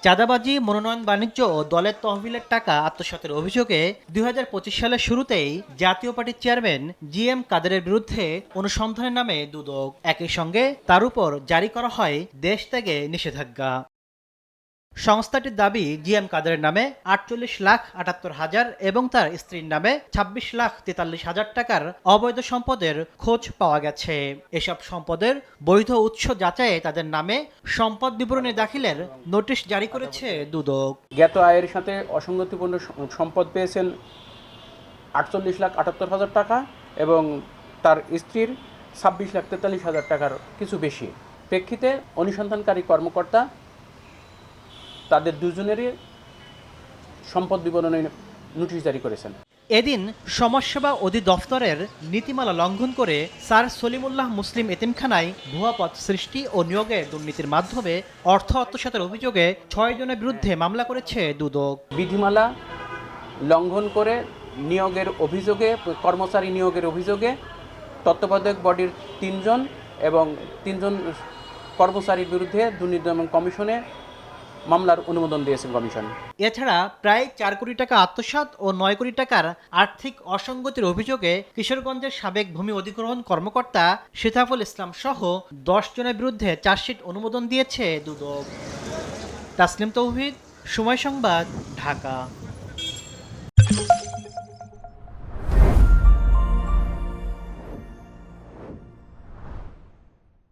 চাঁদাবাজি, মনোনয়ন বাণিজ্য ও দলের তহবিলের টাকা আত্মসাতের অভিযোগে ২০২৫ সালের শুরুতেই জাতীয় পার্টির চেয়ারম্যান জি এম কাদেরের বিরুদ্ধে অনুসন্ধানের নামে দুদক। একই সঙ্গে তার উপর জারি করা হয় দেশত্যাগে নিষেধাজ্ঞা। সংস্থাটির দাবি, জি এম কাদেরের নামে ৪৮,৭৮,০০০ এবং তার স্ত্রীর নামে ২৬,৪৩,০০০ টাকার অবৈধ সম্পদের খোঁজ পাওয়া গেছে। এসব সম্পদের বৈধ উৎস যাচাইয়ে তাদের নামে সম্পদ বিবরণী দাখিলের নোটিশ জারি করেছে দুদক। জ্ঞাত আয়ের সাথে অসঙ্গতিপূর্ণ সম্পদ পেয়েছেন ৪৮,৭৮,০০০ টাকা এবং তার স্ত্রীর ২৬,৪৩,০০০ টাকার কিছু বেশি। প্রেক্ষিতে অনুসন্ধানকারী কর্মকর্তা তাদের দুজনেরই সম্পদ বিবরণী নোটিশ জারি করেছেন। এদিন সমাজসেবা অধিদপ্তরের নীতিমালা লঙ্ঘন করে স্যার সলিমুল্লাহ মুসলিম এতিমখানায় ভুয়া পদ সৃষ্টি ও নিয়োগে দুর্নীতির মাধ্যমে অর্থ আত্মসাতের অভিযোগে ৬ জনের বিরুদ্ধে মামলা করেছে দুদক। বিধিমালা লঙ্ঘন করে নিয়োগের অভিযোগে, কর্মচারী নিয়োগের অভিযোগে তত্ত্বাবধায়ক বডির ৩ জন এবং ৩ জন কর্মচারীর বিরুদ্ধে দুর্নীতি দমন কমিশনে মামলার অনুমোদন দিয়েছেন কমিশন। এছাড়া প্রায় ৪ কোটি টাকা আত্মসাৎ ও ৯ কোটি টাকার আর্থিক অসঙ্গতির অভিযোগে কিশোরগঞ্জের সাবেক ভূমি অধিগ্রহণ কর্মকর্তা সিতাফুল ইসলাম সহ ১০ জনের বিরুদ্ধে চার্জশিট অনুমোদন দিয়েছে দুদক। তাসনিম তৌহিদ, সময় সংবাদ, ঢাকা।